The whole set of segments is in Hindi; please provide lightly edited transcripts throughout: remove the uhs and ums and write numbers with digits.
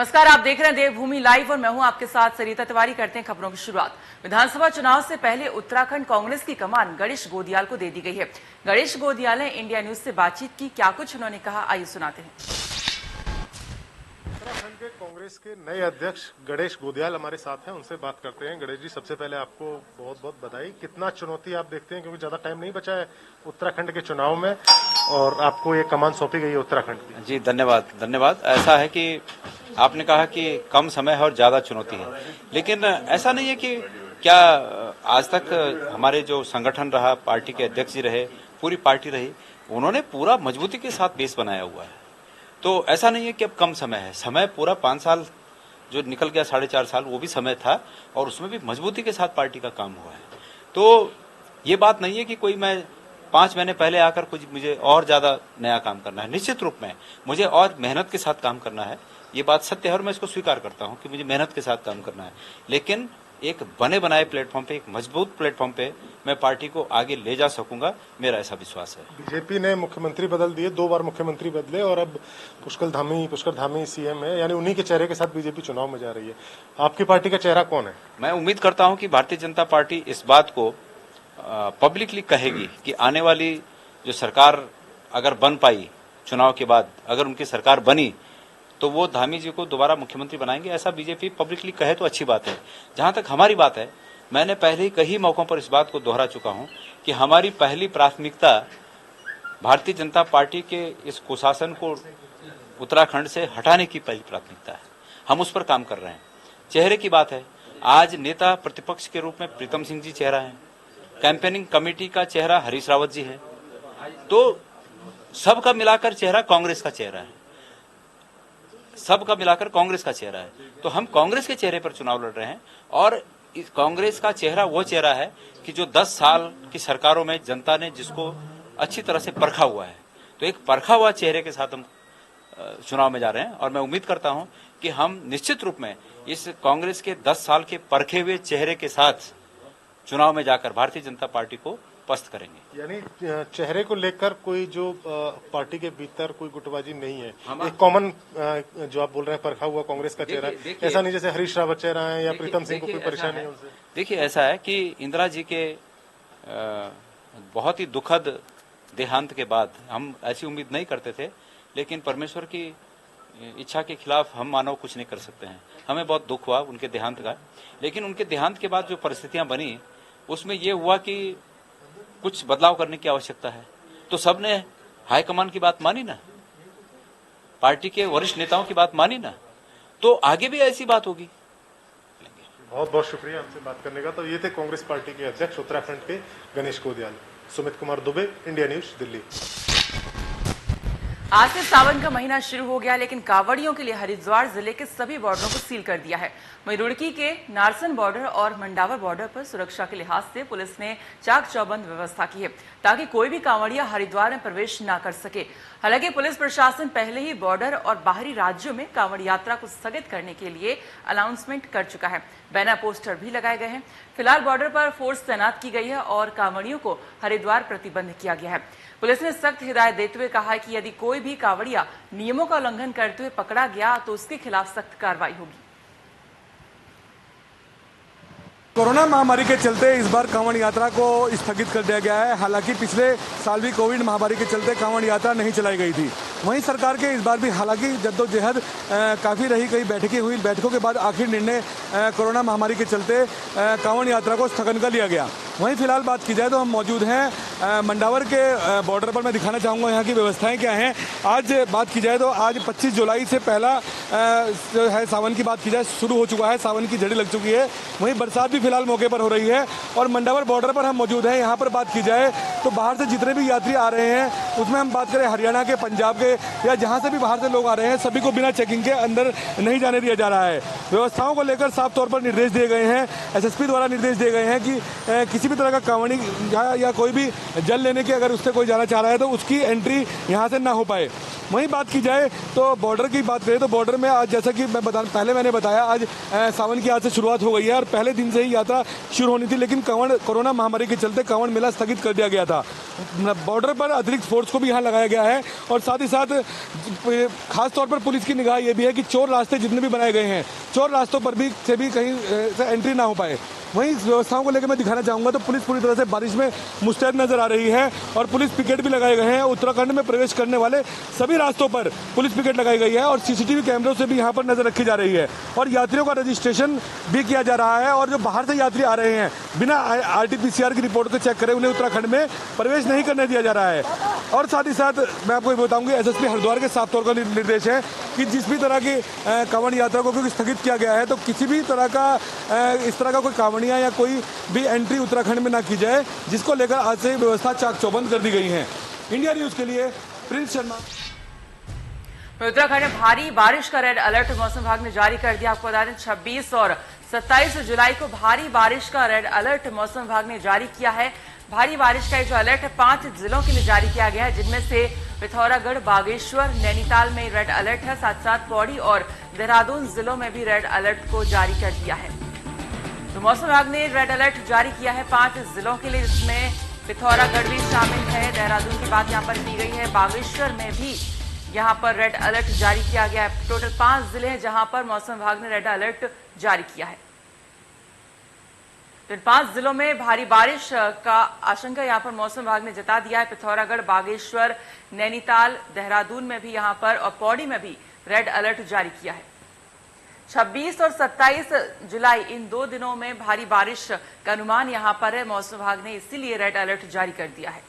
नमस्कार, आप देख रहे हैं देवभूमि लाइव और मैं हूं आपके साथ सरिता तिवारी। करते हैं खबरों की शुरुआत। विधानसभा चुनाव से पहले उत्तराखंड कांग्रेस की कमान गणेश गोदियाल को दे दी गई है। गणेश गोदियाल ने इंडिया न्यूज से बातचीत की, क्या कुछ उन्होंने कहा, आइए सुनाते हैं। उत्तराखंड के कांग्रेस के नए अध्यक्ष गणेश गोदियाल हमारे साथ हैं, उनसे बात करते हैं। गणेश जी, सबसे पहले आपको बहुत बहुत बधाई। कितना चुनौती आप देखते हैं, क्योंकि ज्यादा टाइम नहीं बचा है उत्तराखंड के चुनाव में और आपको ये कमान सौंपी गई है उत्तराखंड की। जी धन्यवाद। ऐसा है कि आपने कहा कि कम समय है और ज्यादा चुनौती है, लेकिन ऐसा नहीं है कि क्या आज तक हमारे जो संगठन रहा, पार्टी के अध्यक्ष जी रहे, पूरी पार्टी रही, उन्होंने पूरा मजबूती के साथ बेस बनाया हुआ है। तो ऐसा नहीं है कि अब कम समय है, समय पूरा 5 साल जो निकल गया, 4.5 साल वो भी समय था और उसमें भी मजबूती के साथ पार्टी का काम हुआ है। तो ये बात नहीं है कि कोई मैं 5 महीने पहले आकर कुछ मुझे और ज्यादा नया काम करना है। निश्चित रूप में मुझे और मेहनत के साथ काम करना है, ये बात सत्य है और मैं इसको स्वीकार करता हूं कि मुझे मेहनत के साथ काम करना है, लेकिन एक बने बनाए प्लेटफॉर्म पे, एक मजबूत प्लेटफॉर्म पे मैं पार्टी को आगे ले जा सकूंगा, मेरा ऐसा विश्वास है। बीजेपी ने मुख्यमंत्री बदल दिए, 2 बार मुख्यमंत्री बदले और अब पुष्कर धामी सीएम है, यानी उन्हीं के चेहरे के साथ बीजेपी चुनाव में जा रही है। आपकी पार्टी का चेहरा कौन है? मैं उम्मीद करता हूं कि भारतीय जनता पार्टी इस बात को पब्लिकली कहेगी कि आने वाली जो सरकार अगर बन पाई, चुनाव के बाद अगर उनकी सरकार बनी तो वो धामी जी को दोबारा मुख्यमंत्री बनाएंगे। ऐसा बीजेपी पब्लिकली कहे तो अच्छी बात है। जहां तक हमारी बात है, मैंने पहले ही कई मौकों पर इस बात को दोहरा चुका हूं कि हमारी पहली प्राथमिकता भारतीय जनता पार्टी के इस कुशासन को उत्तराखंड से हटाने की पहली प्राथमिकता है। हम उस पर काम कर रहे हैं। चेहरे की बात है, आज नेता प्रतिपक्ष के रूप में प्रीतम सिंह जी चेहरा है, कैंपेनिंग कमेटी का चेहरा हरीश रावत जी है, तो सबका मिलाकर चेहरा कांग्रेस का चेहरा है, सबका मिलाकर कांग्रेस का चेहरा है। तो हम कांग्रेस के चेहरे पर चुनाव लड़ रहे हैं और इस कांग्रेस का चेहरा वो चेहरा है कि जो 10 साल की सरकारों में जनता ने जिसको अच्छी तरह से परखा हुआ है, तो एक परखा हुआ चेहरे के साथ हम चुनाव में जा रहे हैं और मैं उम्मीद करता हूं कि हम निश्चित रूप में इस कांग्रेस के 10 साल के परखे हुए चेहरे के साथ चुनाव में जाकर भारतीय जनता पार्टी को पस्त करेंगे। यानी चेहरे को लेकर कोई जो पार्टी के भीतर कोई गुटबाजी नहीं है, एक कॉमन जो आप बोल रहे हैं परखा हुआ कांग्रेस का चेहरा, ऐसा नहीं जैसे हरीश रावत चेहरा है या प्रीतम सिंह को कोई परेशानी है उनसे। देखिए, ऐसा है कि इंदिरा जी के बहुत ही दुखद देहांत के बाद हम ऐसी उम्मीद नहीं करते थे, लेकिन परमेश्वर की इच्छा के खिलाफ हम मानव कुछ नहीं कर सकते हैं। हमें बहुत दुख हुआ उनके देहांत का, लेकिन उनके देहांत के बाद जो परिस्थितियां बनी उसमें यह हुआ कि कुछ बदलाव करने की आवश्यकता है। तो सबने हाईकमान की बात मानी ना, पार्टी के वरिष्ठ नेताओं की बात मानी ना, तो आगे भी ऐसी बात होगी। बहुत बहुत शुक्रिया हमसे बात करने का। तो ये थे कांग्रेस पार्टी के अध्यक्ष उत्तराखंड के गणेश गोदियाल। Sumit Kumar Dubey, India news, Delhi. आज से सावन का महीना शुरू हो गया, लेकिन कांवड़ियों के लिए हरिद्वार जिले के सभी बॉर्डरों को सील कर दिया है। वहीं रुड़की के नारसन बॉर्डर और मंडावर बॉर्डर पर सुरक्षा के लिहाज से पुलिस ने चाक चौबंद व्यवस्था की है, ताकि कोई भी कांवड़िया हरिद्वार में प्रवेश न कर सके। हालांकि पुलिस प्रशासन पहले ही बॉर्डर और बाहरी राज्यों में कांवड़ यात्रा को स्थगित करने के लिए अनाउंसमेंट कर चुका है। बैनर पोस्टर भी लगाए गए हैं। फिलहाल बॉर्डर पर फोर्स तैनात की गई है और कांवड़ियों को हरिद्वार प्रतिबंध किया गया है। पुलिस ने सख्त हिदायत देते हुए कहा है कि यदि कोई भी कांवड़िया नियमों का उल्लंघन करते हुए पकड़ा गया तो उसके खिलाफ सख्त कार्रवाई होगी। कोरोना महामारी के चलते इस बार कांवड़ यात्रा को स्थगित कर दिया गया है। हालांकि पिछले साल भी कोविड महामारी के चलते कांवड़ यात्रा नहीं चलाई गई थी। वहीं सरकार के इस बार भी हालांकि जद्दोजहद काफ़ी रही, कई बैठकें हुई, बैठकों के बाद आखिर निर्णय कोरोना महामारी के चलते कांवड़ यात्रा को स्थगन कर लिया गया। वहीं फिलहाल बात की जाए तो हम मौजूद हैं मंडावर के बॉर्डर पर। मैं दिखाना चाहूँगा यहाँ की व्यवस्थाएं क्या हैं। आज बात की जाए तो आज 25 जुलाई से पहला जो है सावन की बात की जाए शुरू हो चुका है, सावन की झड़ी लग चुकी है। वहीं बरसात भी फिलहाल मौके पर हो रही है और मंडावर बॉर्डर पर हम मौजूद हैं। यहाँ पर बात की जाए तो बाहर से जितने भी यात्री आ रहे हैं, उसमें हम बात करें हरियाणा के, पंजाब के या जहाँ से भी बाहर से लोग आ रहे हैं, सभी को बिना चेकिंग के अंदर नहीं जाने दिया जा रहा है। व्यवस्थाओं को लेकर साफ तौर पर निर्देश दिए गए हैं। एसएसपी द्वारा निर्देश दिए गए हैं कि किसी भी तरह का कांवड़ी या कोई भी जल लेने की अगर उससे कोई जाना चाह रहा है तो उसकी एंट्री यहाँ से ना हो पाए। वहीं बात की जाए तो बॉर्डर की बात करें तो बॉर्डर में आज जैसा कि पहले मैंने बताया आज सावन की आज से शुरुआत हो गई है और पहले दिन से ही यात्रा शुरू होनी थी, लेकिन कोरोना महामारी के चलते कांवड़ मेला स्थगित कर दिया गया था। बॉर्डर पर अतिरिक्त फोर्स को भी यहाँ लगाया गया है और साथ ही साथ खास तौर पर पुलिस की निगाह ये भी है कि चोर रास्ते जितने भी बनाए गए हैं, चोर रास्तों पर भी से भी कहीं से एंट्री ना हो पाए। वहीं इस व्यवस्थाओं को लेकर मैं दिखाना चाहूँगा तो पुलिस पूरी तरह से बारिश में मुस्तैद नजर आ रही है और पुलिस पिकेट भी लगाए गए हैं। उत्तराखंड में प्रवेश करने वाले सभी रास्तों पर पुलिस पिकेट लगाई गई है और सीसीटीवी कैमरों से भी यहाँ पर नजर रखी जा रही है और यात्रियों का रजिस्ट्रेशन भी किया जा रहा है और जो बाहर से यात्री आ रहे हैं बिना RT-PCR की रिपोर्ट को चेक करे उन्हें उत्तराखंड में प्रवेश नहीं करने दिया जा रहा है। और साथ ही साथ मैं आपको ये बताऊंगी SSP हरिद्वार के साफ तौर का निर्देश है कि जिस भी तरह की कांवड़ यात्रा को क्योंकि स्थगित किया गया है तो किसी भी तरह का इस तरह का कोई कांवड़िया या कोई भी एंट्री उत्तराखंड में ना की जाए, जिसको लेकर आज से व्यवस्था चाक चौबंद कर दी गई है। इंडिया न्यूज के लिए प्रिंस शर्मा। उत्तराखंड में भारी बारिश का रेड अलर्ट मौसम विभाग ने जारी कर दिया। आपको बता दें 26 और 27 जुलाई को भारी बारिश का रेड अलर्ट मौसम विभाग ने जारी किया है। भारी बारिश का जो अलर्ट है 5 जिलों के लिए जारी किया गया है, जिनमें से पिथौरागढ़, बागेश्वर, नैनीताल में रेड अलर्ट है। साथ साथ पौड़ी और देहरादून जिलों में भी रेड अलर्ट को जारी कर दिया है। तो मौसम विभाग ने रेड अलर्ट जारी किया है 5 जिलों के लिए, जिसमें पिथौरागढ़ भी शामिल है। देहरादून की बात यहाँ पर की गई है। बागेश्वर में भी यहाँ पर रेड अलर्ट जारी किया गया है। टोटल 5 जिले हैं जहां पर मौसम विभाग ने रेड अलर्ट जारी किया है। तो इन 5 जिलों में भारी बारिश का आशंका यहाँ पर मौसम विभाग ने जता दिया है। पिथौरागढ़, बागेश्वर, नैनीताल, देहरादून में भी यहाँ पर और पौड़ी में भी रेड अलर्ट जारी किया है। 26 और 27 जुलाई इन 2 दिनों में भारी बारिश का अनुमान यहां पर है। मौसम विभाग ने इसीलिए रेड अलर्ट जारी कर दिया है।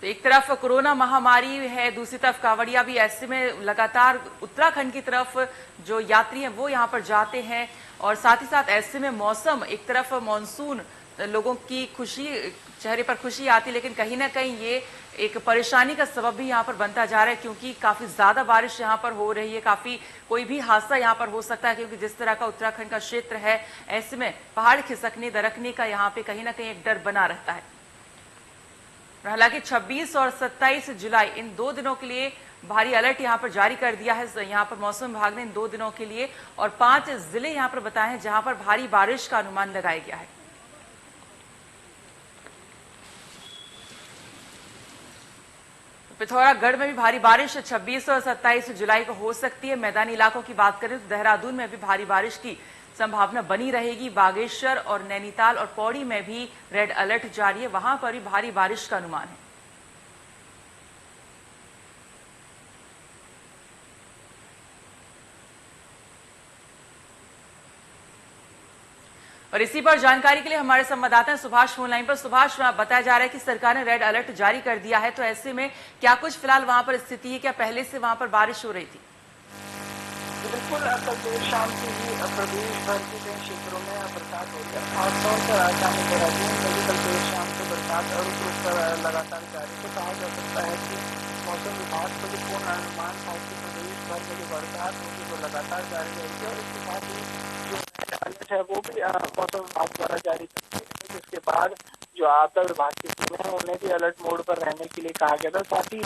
तो एक तरफ कोरोना महामारी है, दूसरी तरफ कांवड़िया भी, ऐसे में लगातार उत्तराखंड की तरफ जो यात्री हैं वो यहां पर जाते हैं और साथ ही साथ ऐसे में मौसम एक तरफ मानसून, लोगों की खुशी, चेहरे पर खुशी आती, लेकिन कहीं ना कहीं ये एक परेशानी का सबब भी यहाँ पर बनता जा रहा है, क्योंकि काफी ज्यादा बारिश यहाँ पर हो रही है। काफी कोई भी हादसा यहाँ पर हो सकता है, क्योंकि जिस तरह का उत्तराखंड का क्षेत्र है, ऐसे में पहाड़ खिसकने दरकने का यहाँ पे कहीं ना कहीं एक डर बना रहता है। हालांकि 26 और 27 जुलाई इन 2 दिनों के लिए भारी अलर्ट यहां पर जारी कर दिया है। यहां पर मौसम विभाग ने इन 2 दिनों के लिए और 5 जिले यहां पर बताए हैं जहां पर भारी बारिश का अनुमान लगाया गया है। पिथौरागढ़ में भी भारी बारिश 26 और 27 जुलाई को हो सकती है। मैदानी इलाकों की बात करें तो देहरादून में भी भारी बारिश की संभावना बनी रहेगी। बागेश्वर और नैनीताल और पौड़ी में भी रेड अलर्ट जारी है, वहां पर भी भारी बारिश का अनुमान है। और इसी पर जानकारी के लिए हमारे संवाददाता हैं सुभाष फोन लाइन पर। सुभाष, बताया जा रहा है कि सरकार ने रेड अलर्ट जारी कर दिया है, तो ऐसे में क्या कुछ फिलहाल वहां पर स्थिति है? क्या पहले से वहां पर बारिश हो रही थी? बिल्कुल, कल देर शाम से ही प्रदेश भर के कई क्षेत्रों में बरसात हो रही है। खासतौर पर राजधानी देहरादून में भी कल देर शाम से बरसात रुक रुक कर लगातार जारी। तो कहा जा सकता है कि मौसम विभाग का जो पूर्ण अनुमान था कि प्रदेश भर में जो बरसात होगी वो लगातार जारी रहेगी और इसके साथ ही जो अलर्ट है वो भी मौसम विभाग द्वारा जारी कर दिया गया। जिसके बाद जो आपदा विभाग की टीमें हैं उन्हें भी अलर्ट मोड पर रहने के लिए कहा गया था। साथ ही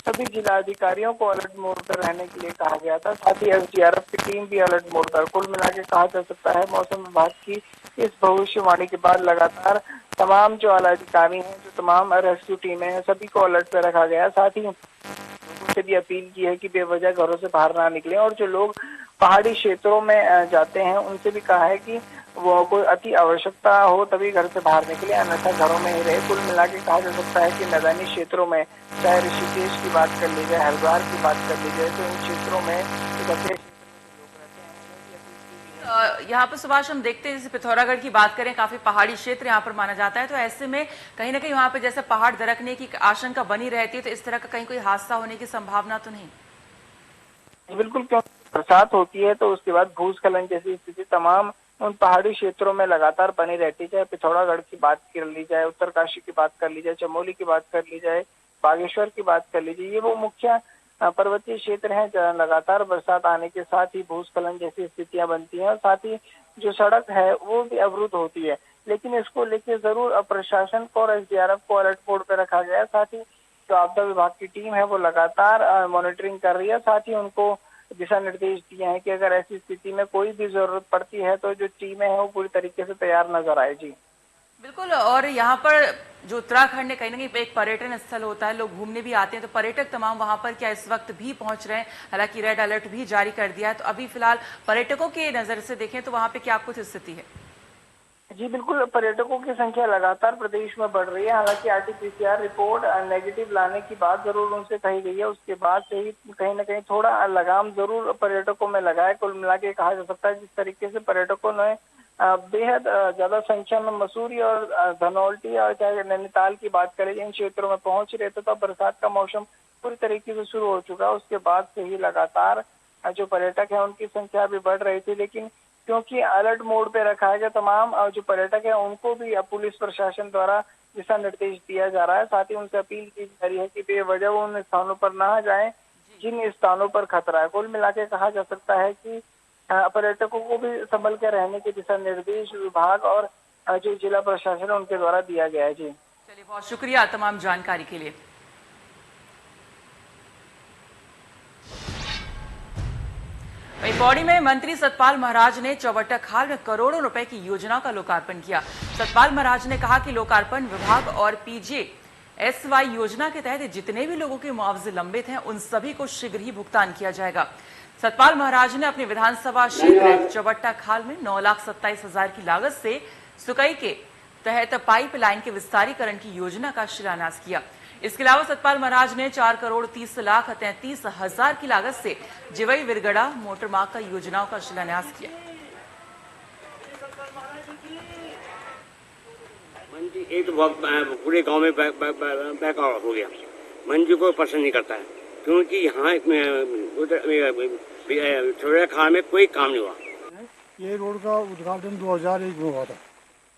सभी जिलाधिकारियों को अलर्ट मोड पर रहने के लिए कहा गया था। साथ ही SDRF की टीम भी अलर्ट मोड पर। कुल मिला के कहा जा सकता है मौसम विभाग की इस भविष्यवाणी के बाद लगातार तमाम जो आला अधिकारी हैं, जो तमाम रेस्क्यू टीमें हैं, सभी को अलर्ट पर रखा गया। साथ ही लोगों से भी अपील की है कि बेवजह घरों से बाहर ना निकलें और जो लोग पहाड़ी क्षेत्रों में जाते हैं उनसे भी कहा है कि वो कोई अति आवश्यकता हो तभी घर से बाहर निकले, अन्यथा घरों में ही रहे। कुल मिला के कहा जा सकता है कि मैदानी क्षेत्रों में, चाहे ऋषिकेश की बात कर ली जाए, हरिद्वार की बात कर ली जाए, तो इन क्षेत्रों में यहाँ पर सुभाष हम देखते हैं, जैसे पिथौरागढ़ की बात करें, काफी पहाड़ी क्षेत्र यहाँ पर माना जाता है, तो ऐसे में कहीं ना कहीं वहाँ पे जैसे पहाड़ दरकने की आशंका बनी रहती है, तो इस तरह का कहीं कोई हादसा होने की संभावना तो नहीं? बिल्कुल, क्योंकि बरसात होती है तो उसके बाद भूस्खलन जैसी स्थिति तमाम उन पहाड़ी क्षेत्रों में लगातार बनी रहती है। चाहे पिथौरागढ़ की बात कर ली जाए, उत्तरकाशी की बात कर ली जाए, चमोली की बात कर ली जाए, बागेश्वर की बात कर लीजिए, ये वो मुख्य पर्वतीय क्षेत्र है, जहाँ लगातार बरसात आने के साथ ही भूस्खलन जैसी स्थितियां बनती हैं और साथ ही जो सड़क है वो भी अवरुद्ध होती है। लेकिन इसको लेकर जरूर प्रशासन को और एसडीआरएफ को अलर्ट मोड पे रखा गया है। साथ ही जो आपदा विभाग की टीम है वो लगातार मॉनिटरिंग कर रही है। साथ ही उनको दिशा निर्देश दिए हैं कि अगर ऐसी स्थिति में कोई भी जरूरत पड़ती है तो जो टीमें हैं वो पूरी तरीके से तैयार नजर आए। जी बिल्कुल। और यहाँ पर जो उत्तराखंड है कहीं ना कहीं एक पर्यटन स्थल होता है, लोग घूमने भी आते हैं, तो पर्यटक तमाम वहां पर क्या इस वक्त भी पहुंच रहे हैं? हालांकि रेड अलर्ट भी जारी कर दिया है, तो अभी फिलहाल पर्यटकों की नजर से देखें तो वहां पे क्या कुछ स्थिति है? जी बिल्कुल, पर्यटकों की संख्या लगातार प्रदेश में बढ़ रही है। हालांकि आरटीपीसीआर रिपोर्ट नेगेटिव लाने की बात जरूर उनसे कही गई है, उसके बाद से ही कहीं ना कहीं थोड़ा लगाम जरूर पर्यटकों में लगा है। कुल मिला के कहा जा सकता है जिस तरीके से पर्यटकों ने बेहद ज्यादा संख्या में मसूरी और धनौल्टी और चाहे नैनीताल की बात करें, इन क्षेत्रों में पहुंच रहे थे, तो बरसात का मौसम पूरी तरीके से शुरू हो चुका है। उसके बाद से ही लगातार जो पर्यटक है उनकी संख्या भी बढ़ रही थी, लेकिन क्योंकि अलर्ट मोड पे रखा गया, तमाम जो पर्यटक है उनको भी पुलिस प्रशासन द्वारा दिशा निर्देश दिया जा रहा है। साथ ही उनसे अपील की जा रही है कि बेवजह वो उन स्थानों पर ना जाएं जिन स्थानों पर खतरा है। कुल मिला के कहा जा सकता है कि पर्यटकों को भी संभल के रहने के दिशा निर्देश विभाग और जो जिला प्रशासन है उनके द्वारा दिया गया है। जी चलिए, बहुत शुक्रिया तमाम जानकारी के लिए। वहीं पौड़ी में मंत्री सतपाल महाराज ने चौबट्टा खाल में करोड़ों रुपए की योजना का लोकार्पण किया। सतपाल महाराज ने कहा कि लोकार्पण विभाग और पीजीएसवाई योजना के तहत जितने भी लोगों के मुआवजे लंबित हैं उन सभी को शीघ्र ही भुगतान किया जाएगा। सतपाल महाराज ने अपने विधानसभा क्षेत्र चौबट्टा खाल में 9,27,000 की लागत से सुकई के तहत पाइपलाइन के विस्तारीकरण की योजना का शिलान्यास किया। इसके अलावा सतपाल महाराज ने 4,30,33,000 की लागत से जिवई विरगड़ा मोटर मार्ग का योजनाओं का शिलान्यास किया। मंजी एक तो पूरे गांव में बैकआउट हो गया। मंजी को पसंद नहीं करता है क्योंकि यहाँ छोटा खाल में कोई काम नहीं हुआ। ये रोड का उद्घाटन 2001 में हुआ था,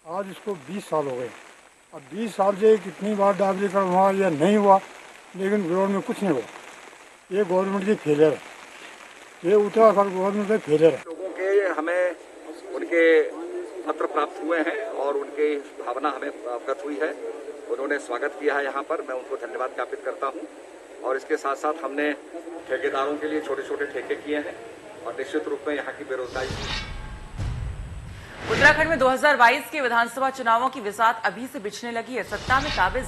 आज इसको 20 साल हो गए। अब 20 साल से कितनी बार डाबलीकरण हुआ या नहीं हुआ, लेकिन रोड में कुछ नहीं हुआ। ये गवर्नमेंट की फेलियर है, ये उत्तराखंड गवर्नमेंट का फेलियर है। लोगों के हमें उनके पत्र प्राप्त हुए हैं और उनकी भावना हमें अवगत हुई है। उन्होंने स्वागत किया है यहाँ पर, मैं उनको धन्यवाद ज्ञापित करता हूँ। और इसके साथ साथ हमने ठेकेदारों के लिए छोटे छोटे ठेके किए हैं और निश्चित रूप में यहाँ की बेरोजगारी। उत्तराखंड में 2022 के विधानसभा चुनावों की विसात अभी से बिछने लगी है। सत्ता में काबिज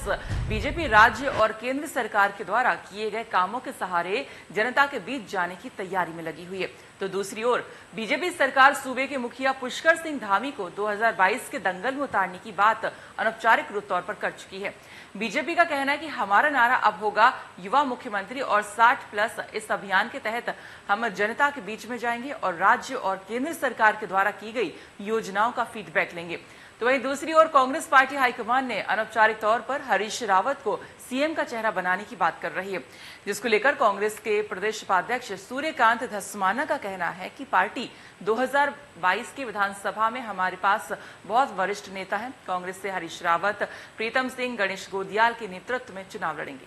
बीजेपी राज्य और केंद्र सरकार के द्वारा किए गए कामों के सहारे जनता के बीच जाने की तैयारी में लगी हुई है, तो दूसरी ओर बीजेपी सरकार सूबे के मुखिया पुष्कर सिंह धामी को 2022 के दंगल में उतारने की बात अनौपचारिक तौर पर कर चुकी है। बीजेपी का कहना है कि हमारा नारा अब होगा युवा मुख्यमंत्री और 60+ इस अभियान के तहत हम जनता के बीच में जाएंगे और राज्य और केंद्र सरकार के द्वारा की गई योजनाओं का फीडबैक लेंगे। तो वहीं दूसरी ओर कांग्रेस पार्टी हाईकमान ने अनौपचारिक तौर पर हरीश रावत को सीएम का चेहरा बनाने की बात कर रही है, जिसको लेकर कांग्रेस के प्रदेश उपाध्यक्ष सूर्यकांत धस्माना का कहना है कि पार्टी 2022 के विधानसभा में हमारे पास बहुत वरिष्ठ नेता हैं। कांग्रेस से हरीश रावत, प्रीतम सिंह, गणेश गोदियाल के नेतृत्व में चुनाव लड़ेंगे।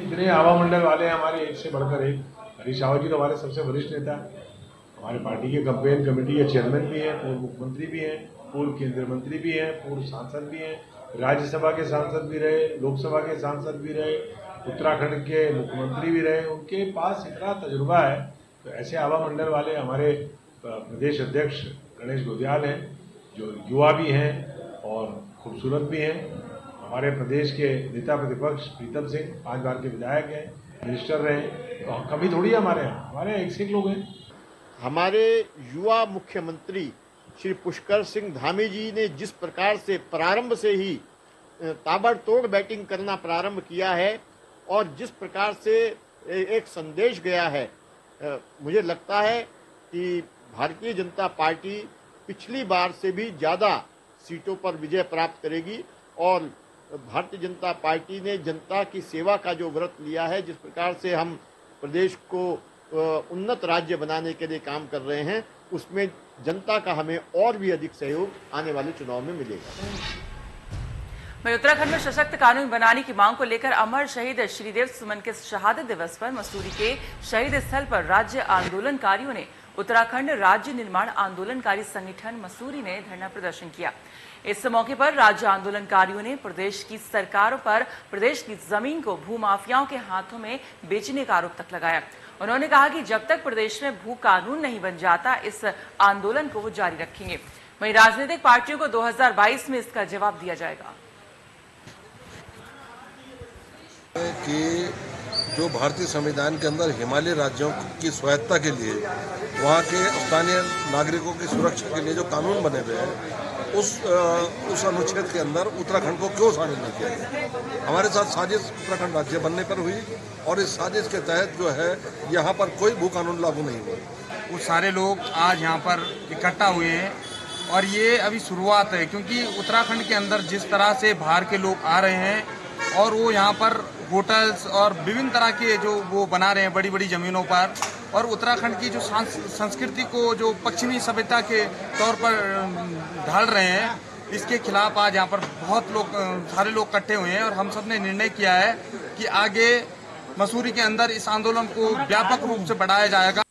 इतने आवा मंडल वाले हमारे एक से बढ़कर एक। हरीश रावत जी तो हमारे सबसे वरिष्ठ नेता है, हमारे पार्टी के कैंपेन कमेटी के चेयरमैन भी हैं, पूर्व मुख्यमंत्री भी हैं, पूर्व केंद्रीय मंत्री भी हैं, पूर्व सांसद भी हैं, राज्यसभा के सांसद भी रहे, लोकसभा के सांसद भी रहे, उत्तराखंड के मुख्यमंत्री भी रहे। उनके पास इतना तजुर्बा है, तो ऐसे आवा मंडल वाले हमारे प्रदेश अध्यक्ष गणेश गोदियाल हैं, जो युवा भी हैं और खूबसूरत भी हैं। हमारे प्रदेश के नेता प्रतिपक्ष प्रीतम सिंह 5 बार के विधायक हैं, मिनिस्टर रहे, तो कभी थोड़ी हमारे यहाँ एक लोग हैं। हमारे युवा मुख्यमंत्री श्री पुष्कर सिंह धामी जी ने जिस प्रकार से प्रारंभ से ही ताबड़तोड़ बैटिंग करना प्रारंभ किया है और जिस प्रकार से एक संदेश गया है, मुझे लगता है कि भारतीय जनता पार्टी पिछली बार से भी ज़्यादा सीटों पर विजय प्राप्त करेगी। और भारतीय जनता पार्टी ने जनता की सेवा का जो व्रत लिया है, जिस प्रकार से हम प्रदेश को उन्नत राज्य बनाने के लिए काम कर रहे हैं, उसमें जनता का हमें और भी अधिक सहयोग आने वाले चुनाव में मिलेगा। वहीं उत्तराखंड में सशक्त कानून बनाने की मांग को लेकर अमर शहीद श्रीदेव सुमन के शहादत दिवस पर मसूरी के शहीद स्थल पर राज्य आंदोलनकारियों ने उत्तराखंड राज्य निर्माण आंदोलनकारी संगठन मसूरी ने धरना प्रदर्शन किया। इस मौके पर राज्य आंदोलनकारियों ने प्रदेश की सरकारों पर प्रदेश की जमीन को भूमाफियाओं के हाथों में बेचने का आरोप तक लगाया। उन्होंने कहा कि जब तक प्रदेश में भू कानून नहीं बन जाता इस आंदोलन को वो जारी रखेंगे। वहीं राजनीतिक पार्टियों को 2022 में इसका जवाब दिया जाएगा। कि जो भारतीय संविधान के अंदर हिमालयी राज्यों की स्वायत्ता के लिए वहाँ के स्थानीय नागरिकों की सुरक्षा के लिए जो कानून बने हुए हैं उस अनुच्छेद के अंदर उत्तराखंड को क्यों शामिल नहीं किया गया। हमारे साथ साजिश उत्तराखंड राज्य बनने पर हुई और इस साजिश के तहत जो है यहाँ पर कोई भू कानून लागू नहीं हुआ। वो सारे लोग आज यहाँ पर इकट्ठा हुए हैं और ये अभी शुरुआत है, क्योंकि उत्तराखंड के अंदर जिस तरह से बाहर के लोग आ रहे हैं और वो यहाँ पर होटल्स और विभिन्न तरह के जो वो बना रहे हैं बड़ी बड़ी जमीनों पर, और उत्तराखंड की जो संस्कृति को जो पश्चिमी सभ्यता के तौर पर ढाल रहे हैं, इसके खिलाफ आज यहाँ पर बहुत लोग सारे लोग इकट्ठे हुए हैं। और हम सब ने निर्णय किया है कि आगे मसूरी के अंदर इस आंदोलन को व्यापक रूप से बढ़ाया जाएगा।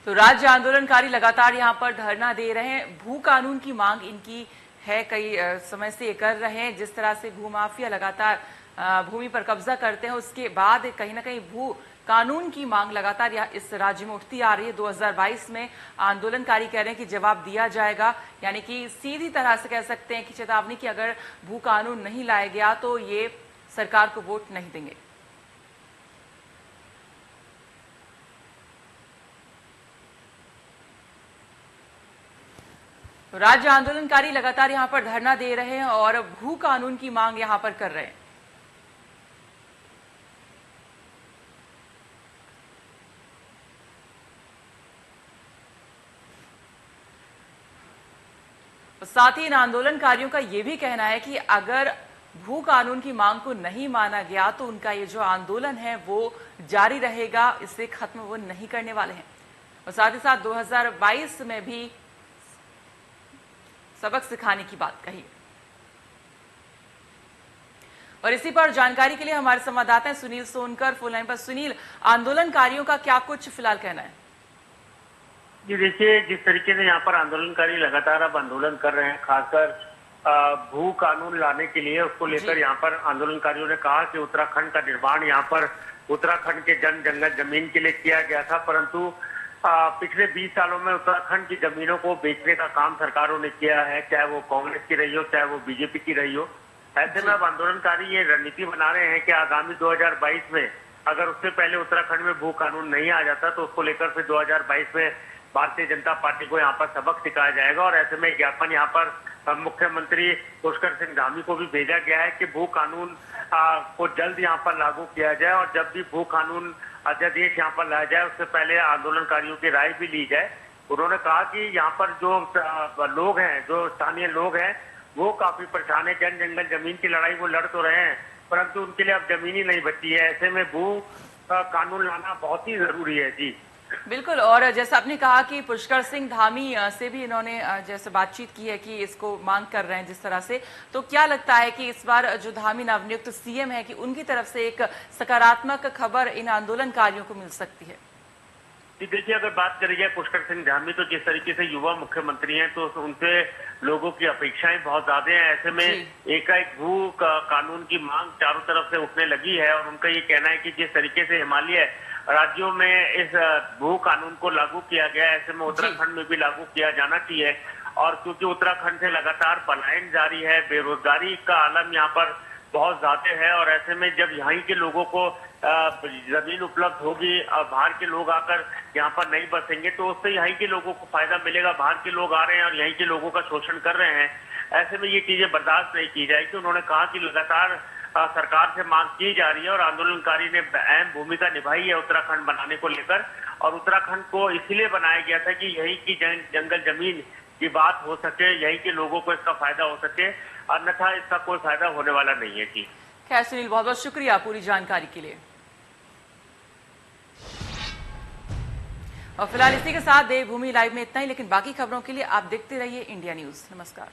तो राज्य आंदोलनकारी लगातार यहाँ पर धरना दे रहे हैं। भू कानून की मांग इनकी है, कई समय से ये कर रहे हैं। जिस तरह से भूमाफिया लगातार भूमि पर कब्जा करते हैं, उसके बाद कहीं ना कहीं भू कानून की मांग लगातार इस राज्य में उठती आ रही है। 2022 में आंदोलनकारी कह रहे हैं कि जवाब दिया जाएगा, यानी कि सीधी तरह से कह सकते हैं कि चेतावनी कि अगर भू कानून नहीं लाया गया तो ये सरकार को वोट नहीं देंगे। राज्य आंदोलनकारी लगातार यहां पर धरना दे रहे हैं और भू कानून की मांग यहां पर कर रहे हैं। साथ ही इन आंदोलनकारियों का यह भी कहना है कि अगर भू कानून की मांग को नहीं माना गया तो उनका ये जो आंदोलन है वो जारी रहेगा, इसे खत्म वो नहीं करने वाले हैं। और साथ ही साथ 2022 में भी सबक सिखाने की बात कही। और इसी पर जानकारी के लिए हमारे संवाददाता हैं सुनील सोनकर फोन लाइन पर। सुनील, आंदोलनकारियों का क्या कुछ फिलहाल कहना है? जी देखिए, जिस तरीके से यहाँ पर आंदोलनकारी लगातार अब आंदोलन कर रहे हैं, खासकर भू कानून लाने के लिए, उसको लेकर यहाँ पर आंदोलनकारियों ने कहा कि उत्तराखंड का निर्माण यहाँ पर उत्तराखंड के जंगल जमीन के लिए किया गया था, परंतु पिछले 20 सालों में उत्तराखंड की जमीनों को बेचने का काम सरकारों ने किया है, चाहे वो कांग्रेस की रही हो चाहे वो बीजेपी की रही हो। ऐसे में अब आंदोलनकारी ये रणनीति बना रहे हैं कि आगामी 2022 में अगर उससे पहले उत्तराखंड में भू कानून नहीं आ जाता तो उसको लेकर फिर 2022 में भारतीय जनता पार्टी को यहाँ पर सबक सिखाया जाएगा। और ऐसे में ज्ञापन यहाँ पर मुख्यमंत्री पुष्कर सिंह धामी को भी भेजा गया है कि भू कानून को जल्द यहाँ पर लागू किया जाए और जब भी भू कानून अध्यादेश यहाँ पर लाया जाए उससे पहले आंदोलनकारियों की राय भी ली जाए। उन्होंने कहा कि यहाँ पर जो लोग हैं, जो स्थानीय लोग हैं, वो काफी परेशान है। जंगल जमीन की लड़ाई वो लड़ तो रहे हैं, परंतु उनके लिए अब जमीन ही नहीं बची है। ऐसे में भू कानून लाना बहुत ही जरूरी है। जी बिल्कुल। और जैसा आपने कहा कि पुष्कर सिंह धामी से भी इन्होंने जैसे बातचीत की है कि इसको मांग कर रहे हैं जिस तरह से, तो क्या लगता है कि इस बार जो धामी नवनियुक्त सीएम है कि उनकी तरफ से एक सकारात्मक खबर इन आंदोलनकारियों को मिल सकती है? देखिए, अगर बात करी जाए पुष्कर सिंह धामी, तो जिस तरीके से युवा मुख्यमंत्री हैं तो उनसे लोगों की अपेक्षाएं बहुत ज्यादा हैं। ऐसे में एकाएक भू कानून की मांग चारों तरफ से उठने लगी है और उनका ये कहना है कि जिस तरीके से हिमालय राज्यों में इस भू कानून को लागू किया गया, ऐसे में उत्तराखंड में भी लागू किया जाना चाहिए। और क्योंकि उत्तराखंड से लगातार पलायन जारी है, बेरोजगारी का आलम यहाँ पर बहुत ज्यादा है और ऐसे में जब यहाँ के लोगों को जमीन उपलब्ध होगी और बाहर के लोग आकर यहाँ पर नहीं बसेंगे तो उससे यहाँ के लोगों को फायदा मिलेगा। बाहर के लोग आ रहे हैं और यहाँ के लोगों का शोषण कर रहे हैं, ऐसे में ये चीजें बर्दाश्त नहीं की जाएगी। उन्होंने कहा कि लगातार सरकार से मांग की जा रही है और आंदोलनकारी ने अहम भूमिका निभाई है उत्तराखंड बनाने को लेकर। और उत्तराखंड को इसलिए बनाया गया था कि यही की जंगल जमीन की बात हो सके, यही के लोगों को इसका फायदा हो सके, अन्यथा इसका कोई फायदा होने वाला नहीं है। जी खैर सुनील, बहुत बहुत शुक्रिया पूरी जानकारी के लिए। और फिलहाल इसी के साथ देवभूमि लाइव में इतना ही, लेकिन बाकी खबरों के लिए आप देखते रहिए इंडिया न्यूज। नमस्कार।